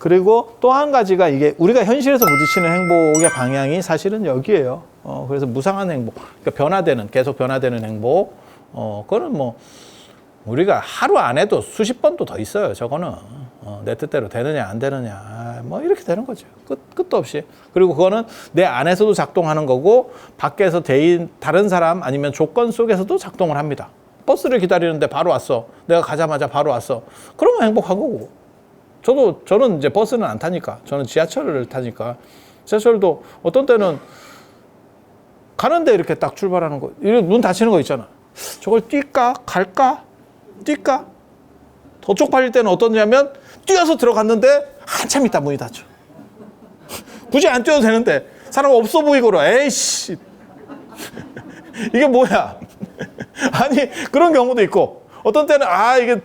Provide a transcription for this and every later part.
그리고 또 한 가지가 이게 우리가 현실에서 부딪히는 행복의 방향이 사실은 여기에요. 그래서 무상한 행복, 그러니까 계속 변화되는 행복. 그거는 뭐 우리가 하루 안 해도 수십 번도 더 있어요. 저거는 내 뜻대로 되느냐 안 되느냐 뭐 이렇게 되는 거죠. 끝도 없이. 그리고 그거는 내 안에서도 작동하는 거고 밖에서 다른 사람 아니면 조건 속에서도 작동을 합니다. 버스를 기다리는데 바로 왔어. 내가 가자마자 바로 왔어. 그러면 행복한 거고. 저는 이제 버스는 안 타니까. 저는 지하철을 타니까. 지하철도 어떤 때는 가는데 이렇게 딱 출발하는 거. 눈 닫히는 거 있잖아. 저걸 뛸까? 갈까? 뛸까? 더 쪽팔릴 때는 어떠냐면 뛰어서 들어갔는데 한참 있다 문이 닫혀. 굳이 안 뛰어도 되는데 사람 없어 보이고라. 에이씨. 이게 뭐야? 아니 그런 경우도 있고 어떤 때는 이게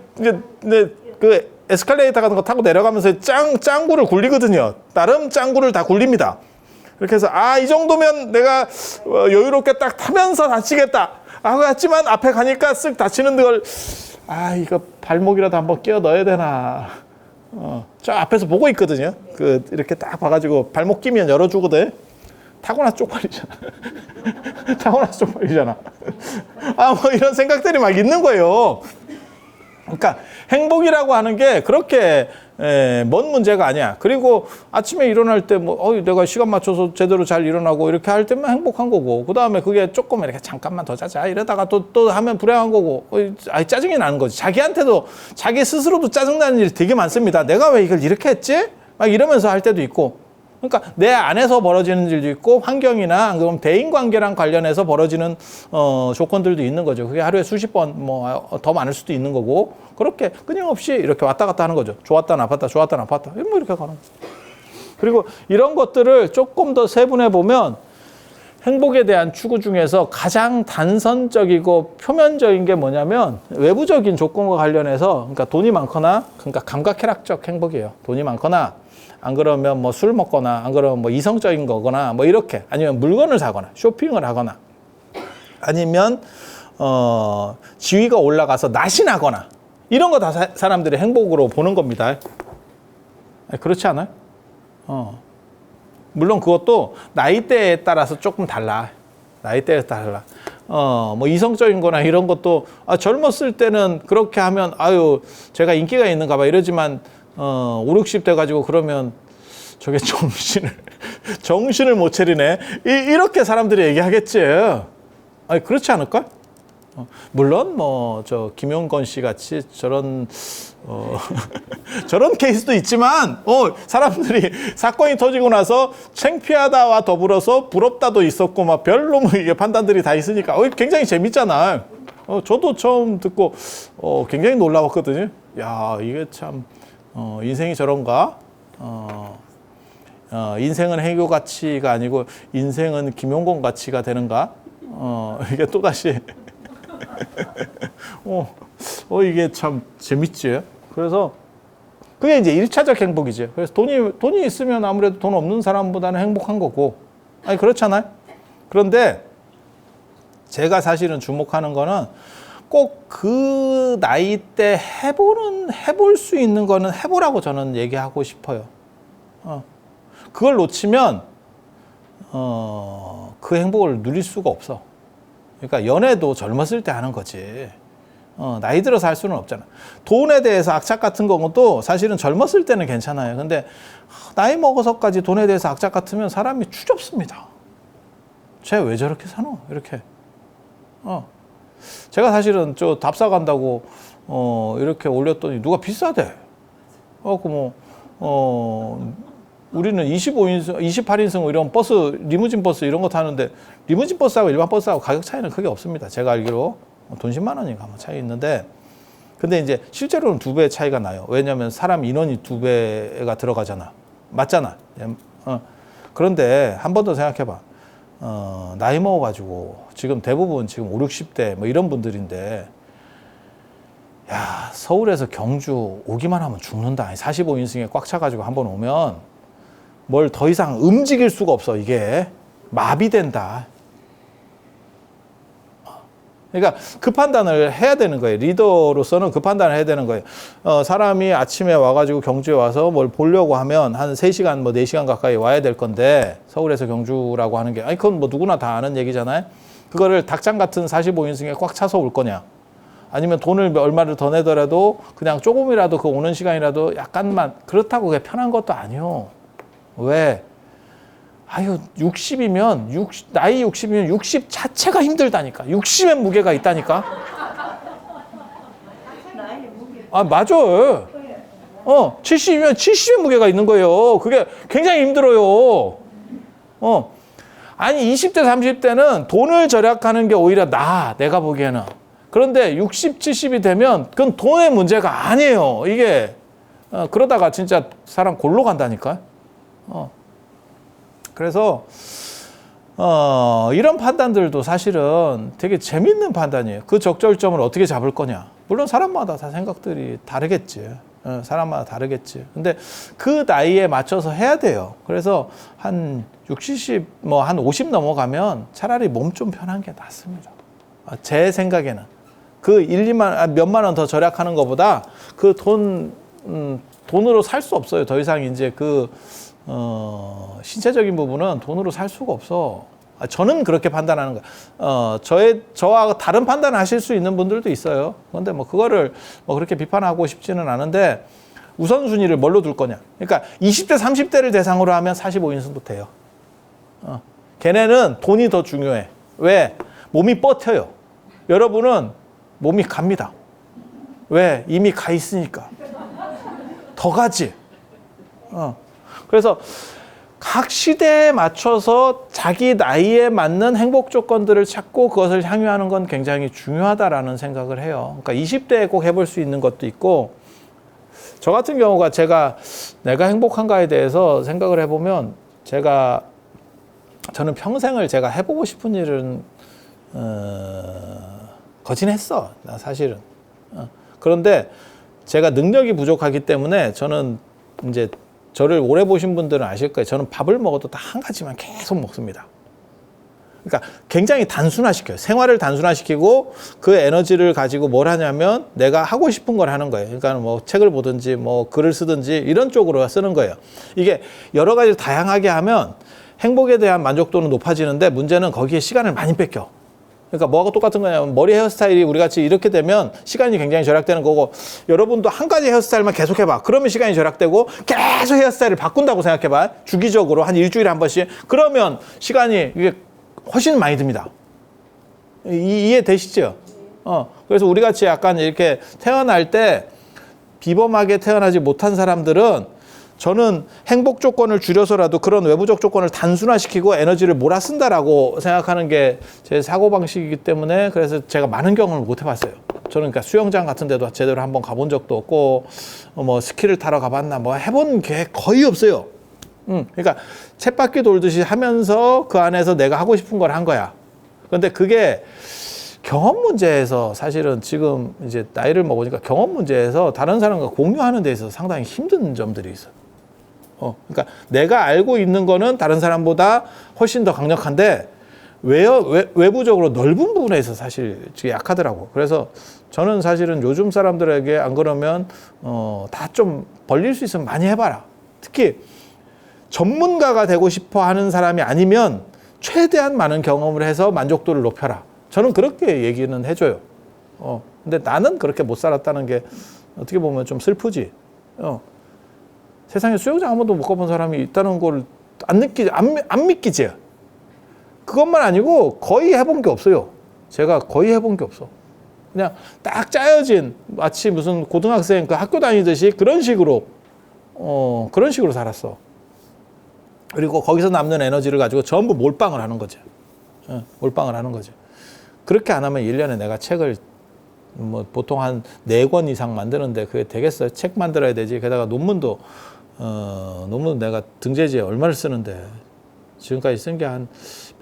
그 에스컬레이터 같은 거 타고 내려가면서 짱구를 굴리거든요. 나름 짱구를 다 굴립니다. 그렇게 해서 이 정도면 내가 여유롭게 딱 타면서 다치겠다 하지만 앞에 가니까 쓱 다치는 걸 이거 발목이라도 한번 끼워 넣어야 되나. 저 앞에서 보고 있거든요. 이렇게 딱 봐가지고 발목 끼면 열어주거든. 타고나서 쪽팔리잖아. 타고나서 쪽팔리잖아. 뭐 이런 생각들이 막 있는 거예요. 그러니까 행복이라고 하는 게 그렇게 먼 문제가 아니야. 그리고 아침에 일어날 때 내가 시간 맞춰서 제대로 잘 일어나고 이렇게 할 때만 행복한 거고, 그 다음에 그게 조금 이렇게 잠깐만 더 자자 이러다가 또 하면 불행한 거고, 짜증이 나는 거지. 자기 스스로도 짜증나는 일이 되게 많습니다. 내가 왜 이걸 이렇게 했지? 막 이러면서 할 때도 있고. 그러니까 내 안에서 벌어지는 일도 있고 환경이나 그럼 대인관계랑 관련해서 벌어지는 조건들도 있는 거죠. 그게 하루에 수십 번 더 많을 수도 있는 거고, 그렇게 끊임없이 이렇게 왔다 갔다 하는 거죠. 좋았다 나빴다 좋았다 나빴다 이렇게 가는 거죠. 그리고 이런 것들을 조금 더 세분해 보면 행복에 대한 추구 중에서 가장 단선적이고 표면적인 게 뭐냐면 외부적인 조건과 관련해서, 그러니까 돈이 많거나, 그러니까 감각쾌락적 행복이에요. 돈이 많거나 안 그러면 술 먹거나, 안 그러면 이성적인 거거나, 이렇게, 아니면 물건을 사거나, 쇼핑을 하거나, 아니면, 지위가 올라가서 날씬하거나, 이런 거 다 사람들이 행복으로 보는 겁니다. 그렇지 않아요? 물론 그것도 나이대에 따라서 조금 달라. 나이대에 달라. 이성적인 거나 이런 것도, 젊었을 때는 그렇게 하면, 제가 인기가 있는가 봐 이러지만, 5, 60 돼가지고 그러면 저게 정신을 못 차리네. 이렇게 사람들이 얘기하겠지. 그렇지 않을까? 물론 김용건 씨 같이 저런 케이스도 있지만, 사람들이 사건이 터지고 나서 창피하다와 더불어서 부럽다도 있었고, 별로 이게 판단들이 다 있으니까, 굉장히 재밌잖아. 저도 처음 듣고, 굉장히 놀라웠거든요. 야, 이게 참, 인생이 저런가? 인생은 해교 가치가 아니고 인생은 김용건 가치가 되는가? 이게 또다시 이게 참 재밌지. 그래서 그게 이제 1차적 행복이죠. 그래서 돈이 있으면 아무래도 돈 없는 사람보다는 행복한 거고. 그렇잖아요. 그런데 제가 사실은 주목하는 거는 꼭 그 나이 때 해볼 수 있는 거는 해보라고 저는 얘기하고 싶어요. 그걸 놓치면, 그 행복을 누릴 수가 없어. 그러니까 연애도 젊었을 때 하는 거지. 나이 들어서 할 수는 없잖아. 돈에 대해서 악착 같은 것도 사실은 젊었을 때는 괜찮아요. 근데 나이 먹어서까지 돈에 대해서 악착 같으면 사람이 추접습니다. 쟤 왜 저렇게 사노? 이렇게. 제가 사실은 답사 간다고 이렇게 올렸더니 누가 비싸대. 우리는 25인승, 28인승 이런 버스, 리무진 버스 이런 거 타는데, 리무진 버스하고 일반 버스하고 가격 차이는 크게 없습니다. 제가 알기로 돈 10만 원인가 아마 차이 있는데, 근데 이제 실제로는 2배 차이가 나요. 왜냐하면 사람 인원이 2배가 들어가잖아. 맞잖아. 그런데 한 번 더 생각해봐. 나이 먹어가지고 지금 대부분 지금 5, 60대 이런 분들인데, 야, 서울에서 경주 오기만 하면 죽는다. 45인승에 꽉 차가지고 한번 오면 뭘 더 이상 움직일 수가 없어. 이게 마비된다. 그러니까 그 판단을 해야 되는 거예요. 리더로서는 그 판단을 해야 되는 거예요. 사람이 아침에 와가지고 경주에 와서 뭘 보려고 하면 한 3시간, 뭐 4시간 가까이 와야 될 건데, 서울에서 경주라고 하는 게, 아니, 그건 뭐 누구나 다 아는 얘기잖아요. 그거를 닭장 같은 45인승에 꽉 차서 올 거냐. 아니면 돈을 얼마를 더 내더라도 그냥 조금이라도 그 오는 시간이라도 약간만, 그렇다고 그게 편한 것도 아니요. 왜? 아유, 60이면, 나이 60이면 60 자체가 힘들다니까. 60의 무게가 있다니까. 아, 맞아. 70이면 70의 무게가 있는 거예요. 그게 굉장히 힘들어요. 아니, 20대, 30대는 돈을 절약하는 게 오히려 나아, 내가 보기에는. 그런데 60, 70이 되면 그건 돈의 문제가 아니에요. 이게, 그러다가 진짜 사람 골로 간다니까. 그래서 이런 판단들도 사실은 되게 재밌는 판단이에요. 그 적절점을 어떻게 잡을 거냐. 물론 사람마다 다 생각들이 다르겠지. 사람마다 다르겠지. 근데 그 나이에 맞춰서 해야 돼요. 그래서 한 60, 70, 뭐 한 50 넘어가면 차라리 몸 좀 편한 게 낫습니다. 제 생각에는. 그 1, 2만, 몇만 원 더 절약하는 것보다 그 돈으로 살 수 없어요. 더 이상 이제 신체적인 부분은 돈으로 살 수가 없어. 저는 그렇게 판단하는 거예요. 저와 다른 판단을 하실 수 있는 분들도 있어요. 그런데 뭐 그거를 뭐 그렇게 비판하고 싶지는 않은데, 우선순위를 뭘로 둘 거냐. 그러니까 20대, 30대를 대상으로 하면 45인승도 돼요. 걔네는 돈이 더 중요해. 왜? 몸이 버텨요. 여러분은 몸이 갑니다. 왜? 이미 가 있으니까. 더 가지. 그래서 각 시대에 맞춰서 자기 나이에 맞는 행복 조건들을 찾고 그것을 향유하는 건 굉장히 중요하다라는 생각을 해요. 그러니까 20대에 꼭 해볼 수 있는 것도 있고, 저 같은 경우가 내가 행복한가에 대해서 생각을 해보면, 저는 평생을 제가 해보고 싶은 일은 거진했어, 나 사실은. 그런데 제가 능력이 부족하기 때문에 저는 이제 저를 오래 보신 분들은 아실 거예요. 저는 밥을 먹어도 다 한 가지만 계속 먹습니다. 그러니까 굉장히 단순화시켜요. 생활을 단순화시키고 그 에너지를 가지고 뭘 하냐면 내가 하고 싶은 걸 하는 거예요. 그러니까 뭐 책을 보든지 뭐 글을 쓰든지 이런 쪽으로 쓰는 거예요. 이게 여러 가지 다양하게 하면 행복에 대한 만족도는 높아지는데, 문제는 거기에 시간을 많이 뺏겨. 그러니까 뭐하고 똑같은 거냐면, 머리 헤어스타일이 우리 같이 이렇게 되면 시간이 굉장히 절약되는 거고, 여러분도 한 가지 헤어스타일만 계속 해봐. 그러면 시간이 절약되고, 계속 헤어스타일을 바꾼다고 생각해봐. 주기적으로 한 일주일에 한 번씩. 그러면 시간이 이게 훨씬 많이 듭니다. 이해되시죠? 그래서 우리 같이 약간 이렇게 태어날 때 비범하게 태어나지 못한 사람들은, 저는 행복 조건을 줄여서라도 그런 외부적 조건을 단순화시키고 에너지를 몰아쓴다라고 생각하는 게 제 사고방식이기 때문에, 그래서 제가 많은 경험을 못 해봤어요. 저는 그러니까 수영장 같은 데도 제대로 한번 가본 적도 없고, 뭐 스키를 타러 가봤나, 뭐 해본 게 거의 없어요. 그러니까 쳇바퀴 돌듯이 하면서 그 안에서 내가 하고 싶은 걸 한 거야. 그런데 그게 경험 문제에서, 사실은 지금 이제 나이를 먹으니까 경험 문제에서 다른 사람과 공유하는 데 있어서 상당히 힘든 점들이 있어요. 그러니까 내가 알고 있는 거는 다른 사람보다 훨씬 더 강력한데, 외부적으로 넓은 부분에 있어서 사실 약하더라고. 그래서 저는 사실은 요즘 사람들에게 안 그러면 다 좀 벌릴 수 있으면 많이 해봐라. 특히 전문가가 되고 싶어 하는 사람이 아니면 최대한 많은 경험을 해서 만족도를 높여라. 저는 그렇게 얘기는 해줘요. 근데 나는 그렇게 못 살았다는 게 어떻게 보면 좀 슬프지. 세상에 수영장 한 번도 못 가본 사람이 있다는 걸 안 믿기지. 그것만 아니고 거의 해본 게 없어요. 제가 거의 해본 게 없어. 그냥 딱 짜여진, 마치 무슨 고등학생 그 학교 다니듯이 그런 식으로 살았어. 그리고 거기서 남는 에너지를 가지고 전부 몰빵을 하는 거지. 몰빵을 하는 거지. 그렇게 안 하면 1년에 내가 책을 뭐 보통 한 4권 이상 만드는데 그게 되겠어요? 책 만들어야 되지. 게다가 논문 내가 등재지에 얼마를 쓰는데, 지금까지 쓴 게 한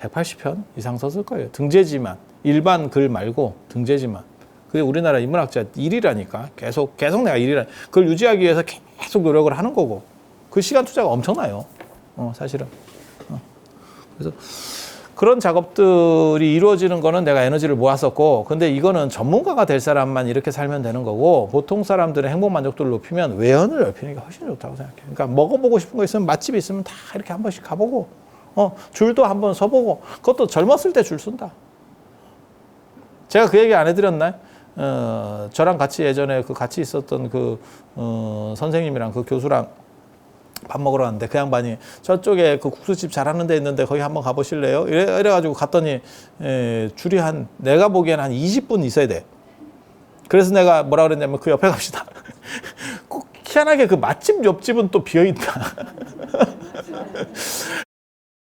180편 이상 썼을 거예요. 등재지만. 일반 글 말고 등재지만. 그게 우리나라 인문학자 일이라니까. 계속 내가 일이라니까. 그걸 유지하기 위해서 계속 노력을 하는 거고. 그 시간 투자가 엄청나요. 사실은. 그래서 그런 작업들이 이루어지는 거는 내가 에너지를 모았었고, 근데 이거는 전문가가 될 사람만 이렇게 살면 되는 거고, 보통 사람들의 행복 만족도를 높이면 외연을 넓히는 게 훨씬 좋다고 생각해요. 그러니까 먹어보고 싶은 거 있으면 맛집이 있으면 다 이렇게 한 번씩 가보고, 줄도 한번 서보고, 그것도 젊었을 때 줄 쓴다. 제가 그 얘기 안 해드렸나요? 저랑 같이 예전에 같이 있었던 선생님이랑 그 교수랑 밥 먹으러 갔는데 그 양반이 저쪽에 그 국수집 잘하는 데 있는데 거기 한번 가보실래요? 이래가지고 갔더니 줄이 내가 보기엔 한 20분 있어야 돼. 그래서 내가 뭐라 그랬냐면 그 옆에 갑시다. 꼭 희한하게 그 맛집 옆집은 또 비어있다.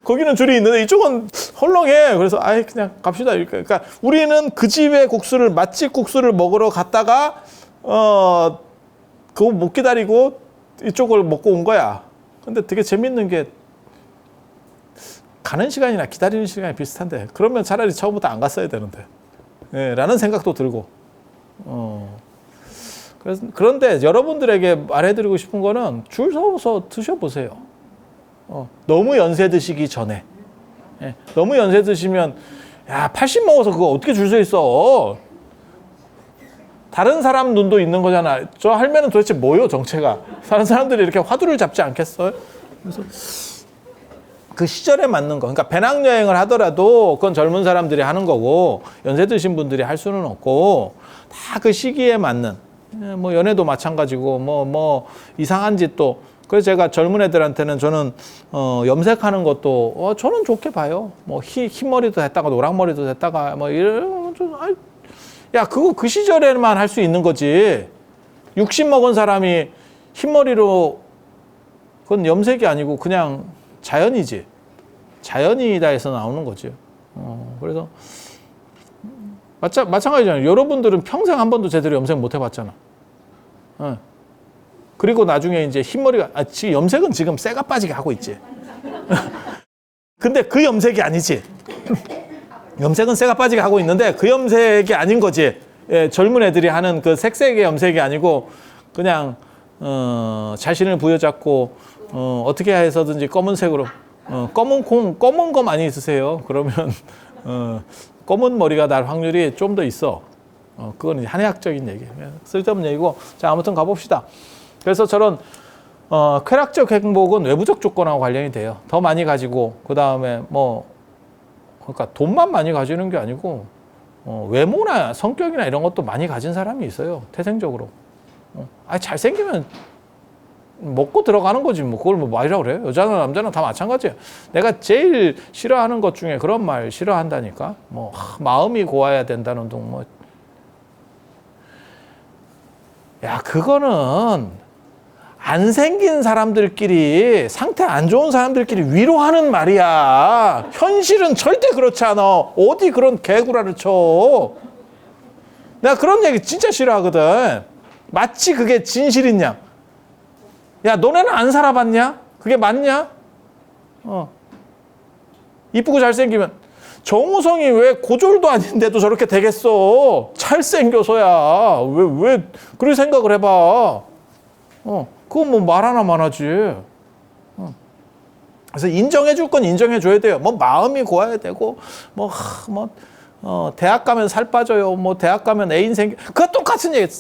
거기는 줄이 있는데 이쪽은 헐렁해. 그래서 그냥 갑시다. 그러니까 우리는 그 집의 맛집 국수를 먹으러 갔다가 그거 못 기다리고 이쪽을 먹고 온 거야. 근데 되게 재밌는 게 가는 시간이나 기다리는 시간이 비슷한데 그러면 차라리 처음부터 안 갔어야 되는데 라는 생각도 들고 그런데 여러분들에게 말해드리고 싶은 거는 줄 서서 드셔보세요. 너무 연세 드시기 전에. 너무 연세 드시면 80 먹어서 그거 어떻게 줄 서 있어. 다른 사람 눈도 있는 거잖아. 저 할매는 도대체 뭐요, 정체가? 다른 사람들이 이렇게 화두를 잡지 않겠어요? 그래서 그 시절에 맞는 거. 그러니까 배낭여행을 하더라도 그건 젊은 사람들이 하는 거고 연세 드신 분들이 할 수는 없고 다 그 시기에 맞는 뭐 연애도 마찬가지고 뭐 이상한 짓도 그래서 제가 젊은 애들한테는 저는 염색하는 것도 저는 좋게 봐요. 뭐 흰머리도 했다가 노랑머리도 했다가 뭐 이런 야, 그거 그 시절에만 할 수 있는 거지. 60 먹은 사람이 흰머리로, 그건 염색이 아니고 그냥 자연이지. 자연이다 해서 나오는 거지. 그래서, 마찬가지잖아요. 여러분들은 평생 한 번도 제대로 염색 못 해봤잖아. 그리고 나중에 이제 흰머리가, 지금 염색은 지금 쇠가 빠지게 하고 있지. 근데 그 염색이 아니지. 염색은 쇠가 빠지게 하고 있는데 그 염색이 아닌 거지. 젊은 애들이 하는 그 색색의 염색이 아니고 그냥 자신을 부여잡고 어떻게 해서든지 검은색으로 검은 거 많이 있으세요. 그러면 검은 머리가 날 확률이 좀 더 있어. 그건 한의학적인 얘기. 쓸데없는 얘기고. 자, 아무튼 가봅시다. 그래서 저런 쾌락적 행복은 외부적 조건하고 관련이 돼요. 더 많이 가지고 그 다음에 그러니까 돈만 많이 가지는 게 아니고 외모나 성격이나 이런 것도 많이 가진 사람이 있어요. 태생적으로. 잘생기면 먹고 들어가는 거지. 뭐 그걸 뭐 말이라고 그래요. 여자나 남자나 다 마찬가지예요. 내가 제일 싫어하는 것 중에 그런 말 싫어한다니까. 마음이 고와야 된다는 둥 야, 그거는 안 생긴 사람들끼리 상태 안 좋은 사람들끼리 위로하는 말이야. 현실은 절대 그렇지 않아. 어디 그런 개구라를 쳐. 내가 그런 얘기 진짜 싫어하거든. 마치 그게 진실인 양. 야, 너네는 안 살아봤냐? 그게 맞냐? 이쁘고 잘생기면 정우성이 왜 고졸도 아닌데도 저렇게 되겠어. 잘생겨서야. 왜 그런 생각을 해봐. 그건 뭐 말 하나만 하지. 그래서 인정해 줄 건 인정해 줘야 돼요. 마음이 고와야 되고, 대학 가면 살 빠져요. 대학 가면 애인 그거 똑같은 얘기.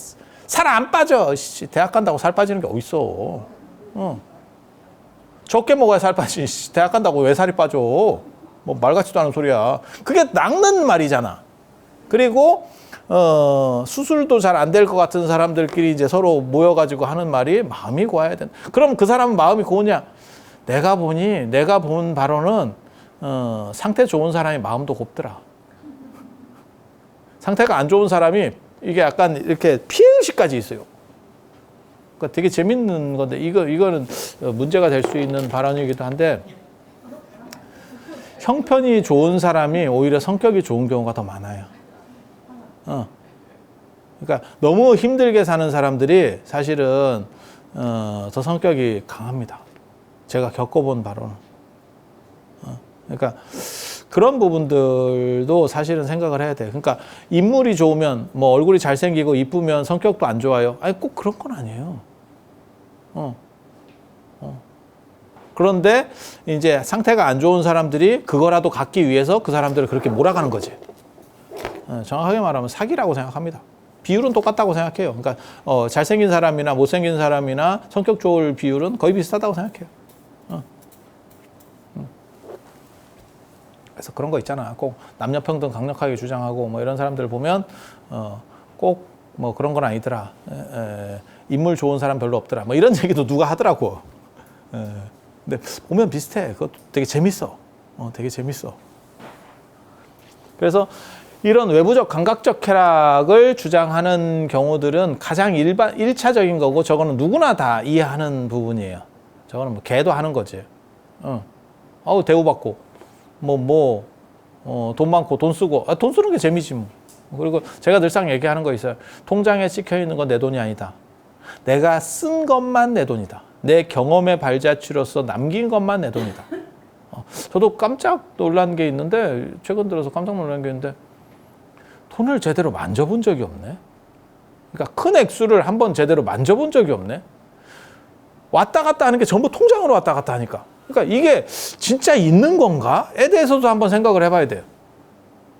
살 안 빠져. 대학 간다고 살 빠지는 게 어딨어. 적게 먹어야 살 빠지. 대학 간다고 왜 살이 빠져. 말 같지도 않은 소리야. 그게 낚는 말이잖아. 그리고, 수술도 잘 안 될 것 같은 사람들끼리 이제 서로 모여가지고 하는 말이 마음이 고와야 된다. 그럼 그 사람은 마음이 고우냐? 내가 본 바로는, 상태 좋은 사람이 마음도 곱더라. 상태가 안 좋은 사람이 이게 약간 이렇게 피해의식까지 있어요. 그러니까 되게 재밌는 건데, 이거는 문제가 될 수 있는 발언이기도 한데, 형편이 좋은 사람이 오히려 성격이 좋은 경우가 더 많아요. 그러니까 너무 힘들게 사는 사람들이 사실은 더 성격이 강합니다. 제가 겪어본 바로는. 그러니까 그런 부분들도 사실은 생각을 해야 돼요. 그러니까 인물이 좋으면 얼굴이 잘생기고 이쁘면 성격도 안 좋아요. 꼭 그런 건 아니에요. 그런데 이제 상태가 안 좋은 사람들이 그거라도 갖기 위해서 그 사람들을 그렇게 몰아가는 거지. 정확하게 말하면 사기라고 생각합니다. 비율은 똑같다고 생각해요. 그러니까 잘생긴 사람이나 못생긴 사람이나 성격 좋을 비율은 거의 비슷하다고 생각해요. 그래서 그런 거 있잖아. 꼭 남녀평등 강력하게 주장하고 뭐 이런 사람들 보면 꼭 뭐 그런 건 아니더라. 인물 좋은 사람 별로 없더라. 뭐 이런 얘기도 누가 하더라고. 근데 보면 비슷해. 그것도 되게 재밌어. 되게 재밌어. 그래서 이런 외부적 감각적 쾌락을 주장하는 경우들은 가장 일차적인 거고, 저거는 누구나 다 이해하는 부분이에요. 저거는 뭐 개도 하는 거지. 대우받고 돈 많고 돈 쓰고, 돈 쓰는 게 재미지 뭐. 그리고 제가 늘상 얘기하는 거 있어요. 통장에 찍혀 있는 건 내 돈이 아니다. 내가 쓴 것만 내 돈이다. 내 경험의 발자취로서 남긴 것만 내 돈이다. 저도 깜짝 놀란 게 있는데, 최근 들어서 깜짝 놀란 게 있는데, 돈을 제대로 만져본 적이 없네. 그러니까 큰 액수를 한번 제대로 만져본 적이 없네. 왔다 갔다 하는 게 전부 통장으로 왔다 갔다 하니까. 그러니까 이게 진짜 있는 건가에 대해서도 한번 생각을 해봐야 돼요.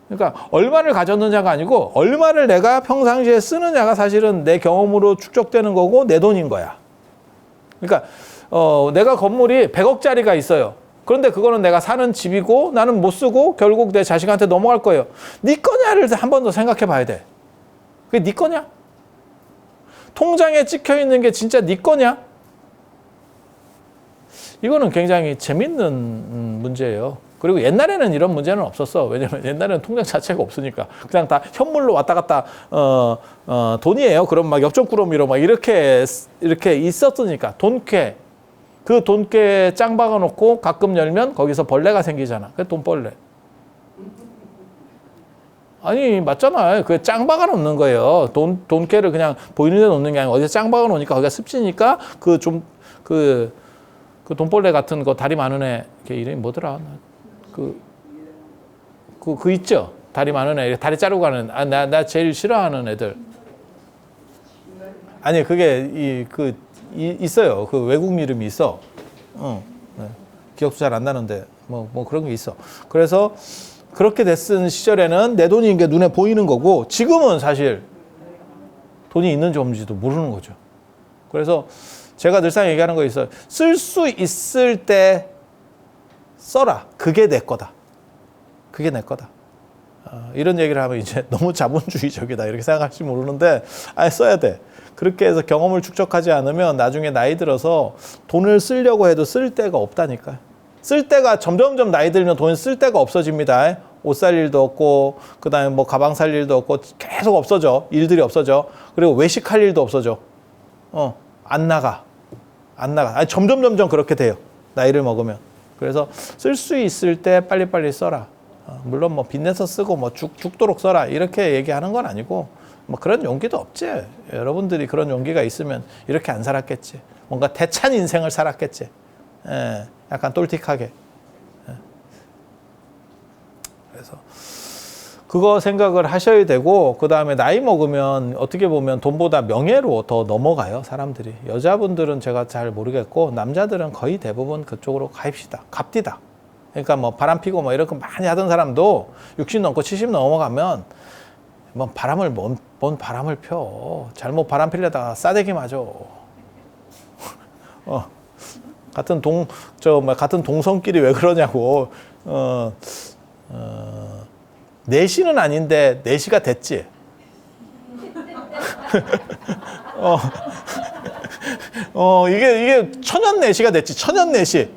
그러니까 얼마를 가졌느냐가 아니고 얼마를 내가 평상시에 쓰느냐가 사실은 내 경험으로 축적되는 거고 내 돈인 거야. 그러니까 내가 건물이 100억짜리가 있어요. 그런데 그거는 내가 사는 집이고 나는 못 쓰고 결국 내 자식한테 넘어갈 거예요. 네 거냐를 한 번 더 생각해 봐야 돼. 그게 네 거냐? 통장에 찍혀 있는 게 진짜 네 거냐? 이거는 굉장히 재밌는 문제예요. 그리고 옛날에는 이런 문제는 없었어. 왜냐면 옛날에는 통장 자체가 없으니까. 그냥 다 현물로 왔다 갔다, 돈이에요. 그럼 막 엽전꾸러미로 막 이렇게 있었으니까. 돈깨. 그 돈깨 짱 박아놓고 가끔 열면 거기서 벌레가 생기잖아. 그게 돈벌레. 아니, 맞잖아요. 그게 짱 박아놓는 거예요. 돈깨를 그냥 보이는 데 놓는 게 아니고 어디서 짱 박아놓으니까 거기가 습지니까 그 돈벌레 같은 거 다리 많은 애, 걔 이름이 뭐더라? 그 있죠? 다리 많은 애, 다리 자르고 가는, 나 제일 싫어하는 애들. 아니, 그게, 있어요. 그 외국 이름이 있어. 네. 기억도 잘 안 나는데, 뭐 그런 게 있어. 그래서 그렇게 됐은 시절에는 내 돈인 게 눈에 보이는 거고, 지금은 사실 돈이 있는지 없는지도 모르는 거죠. 그래서 제가 늘상 얘기하는 거 있어요. 쓸 수 있을 때 써라. 그게 내 거다. 그게 내 거다. 이런 얘기를 하면 이제 너무 자본주의적이다 이렇게 생각할지 모르는데, 써야 돼. 그렇게 해서 경험을 축적하지 않으면 나중에 나이 들어서 돈을 쓰려고 해도 쓸 데가 없다니까. 쓸 데가 점점점 나이 들면 돈을 쓸 데가 없어집니다. 옷 살 일도 없고, 그 다음에 뭐 가방 살 일도 없고, 계속 없어져. 일들이 없어져. 그리고 외식할 일도 없어져. 안 나가. 점점 그렇게 돼요. 나이를 먹으면. 그래서 쓸 수 있을 때 빨리빨리 써라. 물론 뭐 빚내서 쓰고 뭐 죽도록 써라 이렇게 얘기하는 건 아니고, 뭐 그런 용기도 없지. 여러분들이 그런 용기가 있으면 이렇게 안 살았겠지. 뭔가 대찬 인생을 살았겠지. 약간 똘틱하게. 그래서 그거 생각을 하셔야 되고, 그 다음에 나이 먹으면 어떻게 보면 돈보다 명예로 더 넘어가요, 사람들이. 여자분들은 제가 잘 모르겠고, 남자들은 거의 대부분 그쪽으로 갑디다. 그러니까 뭐 바람 피고 뭐 이렇게 많이 하던 사람도 60 넘고 70 넘어가면 뭐 뭔 바람을 펴. 잘못 바람 피려다가 싸대기 맞아. 같은 동성끼리 왜 그러냐고. 4시는 아닌데 4시가 됐지. 이게 천연 4시가 됐지. 천연 4시.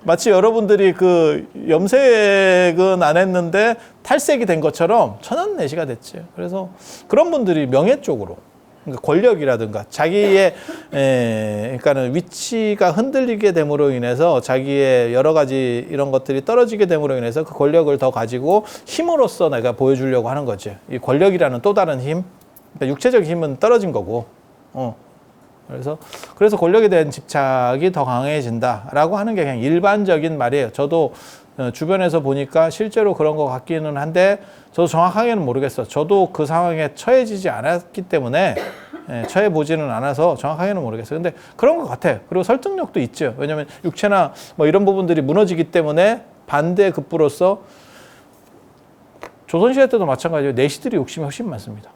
마치 여러분들이 그 염색은 안 했는데 탈색이 된 것처럼 천연 4시가 됐지. 그래서 그런 분들이 명예 쪽으로, 그러니까 권력이라든가 자기의 그러니까는 위치가 흔들리게 됨으로 인해서 자기의 여러 가지 이런 것들이 떨어지게 됨으로 인해서 그 권력을 더 가지고 힘으로써 내가 보여주려고 하는 거지. 이 권력이라는 또 다른 힘, 그러니까 육체적 힘은 떨어진 거고, 그래서 권력에 대한 집착이 더 강해진다라고 하는 게 그냥 일반적인 말이에요. 저도 주변에서 보니까 실제로 그런 것 같기는 한데, 저도 정확하게는 모르겠어요. 저도 그 상황에 처해지지 않았기 때문에 처해 보지는 않아서 정확하게는 모르겠어요. 근데 그런 것 같아. 그리고 설득력도 있죠. 왜냐하면 육체나 뭐 이런 부분들이 무너지기 때문에 반대급부로서 조선시대 때도 마찬가지예요. 내시들이 욕심이 훨씬 많습니다.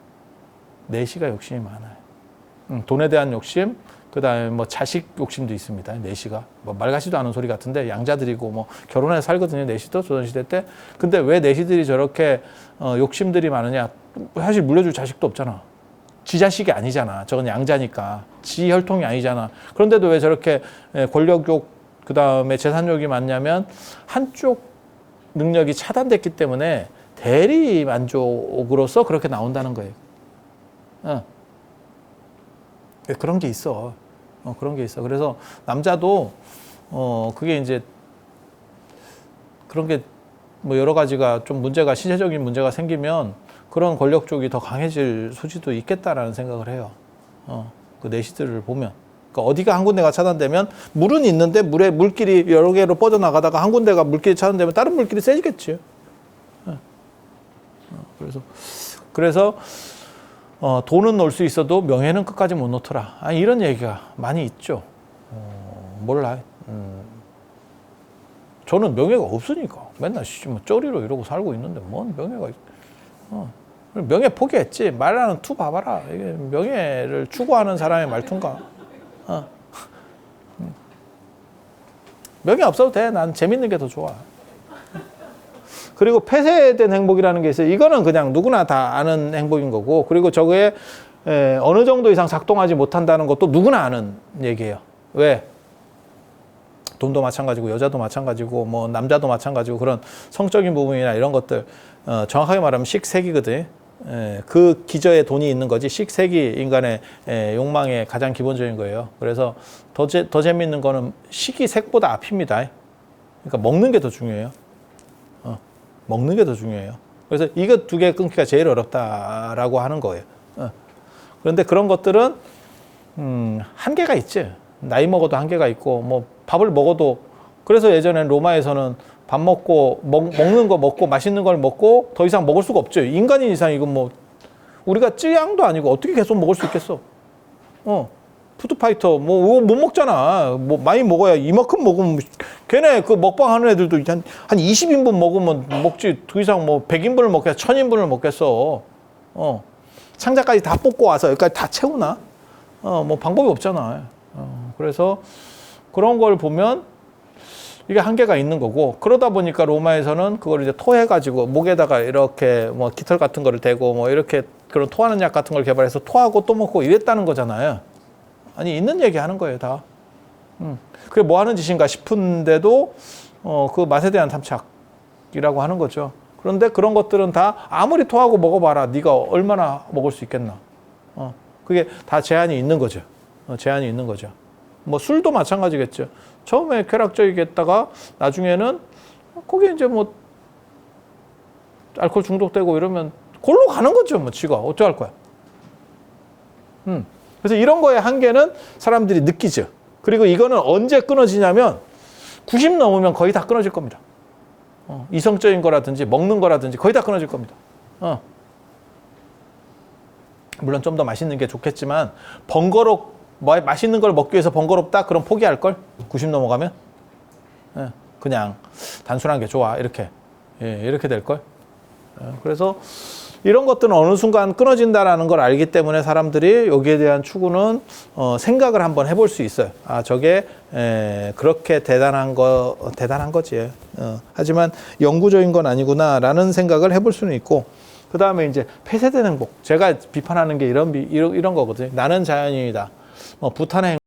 내시가 욕심이 많아요. 돈에 대한 욕심, 그 다음에 뭐 자식 욕심도 있습니다. 내시가. 뭐 말 같지도 않은 소리 같은데 양자들이고 뭐 결혼해서 살거든요. 내시도 조선시대 때. 근데 왜 내시들이 저렇게 욕심들이 많으냐. 사실 물려줄 자식도 없잖아. 지 자식이 아니잖아. 저건 양자니까. 지 혈통이 아니잖아. 그런데도 왜 저렇게 권력욕, 그 다음에 재산욕이 많냐면 한쪽 능력이 차단됐기 때문에 대리 만족으로서 그렇게 나온다는 거예요. 그런 게 있어. 그런 게 있어. 그래서 남자도 그게 이제 그런 게 뭐 여러 가지가 좀 문제가 신체적인 문제가 생기면 그런 권력 쪽이 더 강해질 소지도 있겠다라는 생각을 해요. 그 내시들을 보면. 그러니까 어디가 한 군데가 차단되면 물은 있는데 물에 물길이 여러 개로 뻗어나가다가 한 군데가 물길이 차단되면 다른 물길이 세지겠지. 그래서 돈은 놓을 수 있어도 명예는 끝까지 못 놓더라. 이런 얘기가 많이 있죠. 몰라. 저는 명예가 없으니까 맨날 뭐 쪼리로 이러고 살고 있는데 뭔 명예가 명예 포기했지. 말하는 투 봐봐라. 이게 명예를 추구하는 사람의 말투인가. 명예 없어도 돼. 난 재밌는 게 더 좋아. 그리고 폐쇄된 행복이라는 게 있어요. 이거는 그냥 누구나 다 아는 행복인 거고, 그리고 저거에 어느 정도 이상 작동하지 못한다는 것도 누구나 아는 얘기예요. 왜? 돈도 마찬가지고 여자도 마찬가지고 뭐 남자도 마찬가지고 그런 성적인 부분이나 이런 것들 정확하게 말하면 식색이거든. 그 기저에 돈이 있는 거지. 식색이 인간의 욕망의 가장 기본적인 거예요. 그래서 더 재미있는 거는 식이 색보다 앞입니다. 그러니까 먹는 게 더 중요해요. 먹는 게 더 중요해요. 그래서 이거 두 개 끊기가 제일 어렵다라고 하는 거예요. 그런데 그런 것들은 한계가 있지. 나이 먹어도 한계가 있고 뭐 밥을 먹어도, 그래서 예전에 로마에서는 밥 먹고 먹는 거 먹고 맛있는 걸 먹고 더 이상 먹을 수가 없죠. 인간인 이상 이건 뭐 우리가 쯔양도 아니고 어떻게 계속 먹을 수 있겠어. 푸드파이터 뭐 못 먹잖아. 뭐 많이 먹어야 이만큼 먹으면 걔네 그 먹방 하는 애들도 한 20인분 먹으면 먹지. 더 이상 뭐 100인분을 먹겠어, 1000인분을 먹겠어. 상자까지 다 뽑고 와서 여기까지 다 채우나? 뭐 방법이 없잖아. 그래서 그런 걸 보면 이게 한계가 있는 거고, 그러다 보니까 로마에서는 그걸 이제 토해가지고 목에다가 이렇게 뭐 깃털 같은 거를 대고 뭐 이렇게 그런 토하는 약 같은 걸 개발해서 토하고 또 먹고 이랬다는 거잖아요. 아니, 있는 얘기 하는 거예요, 다. 그게 뭐 하는 짓인가 싶은데도 그 맛에 대한 탐착이라고 하는 거죠. 그런데 그런 것들은 다 아무리 토하고 먹어봐라. 네가 얼마나 먹을 수 있겠나. 그게 다 제한이 있는 거죠. 제한이 있는 거죠. 뭐 술도 마찬가지겠죠. 처음에 쾌락적이겠다가 나중에는 거기 이제 뭐 알코올 중독되고 이러면 골로 가는 거죠. 뭐 지가 어떻게 할 거야. 그래서 이런 거의 한계는 사람들이 느끼죠. 그리고 이거는 언제 끊어지냐면 90 넘으면 거의 다 끊어질 겁니다. 이성적인 거라든지 먹는 거라든지 거의 다 끊어질 겁니다. 물론 좀 더 맛있는 게 좋겠지만 맛있는 걸 먹기 위해서 번거롭다? 그럼 포기할 걸? 90 넘어가면? 그냥 단순한 게 좋아. 이렇게 될 걸? 그래서 이런 것들은 어느 순간 끊어진다라는 걸 알기 때문에 사람들이 여기에 대한 추구는 생각을 한번 해볼 수 있어요. 저게 그렇게 대단한 거지. 하지만 영구적인 건 아니구나라는 생각을 해볼 수는 있고, 그 다음에 이제 폐쇄된 행복. 제가 비판하는 게 이런 거거든요. 나는 자연인이다. 부탄의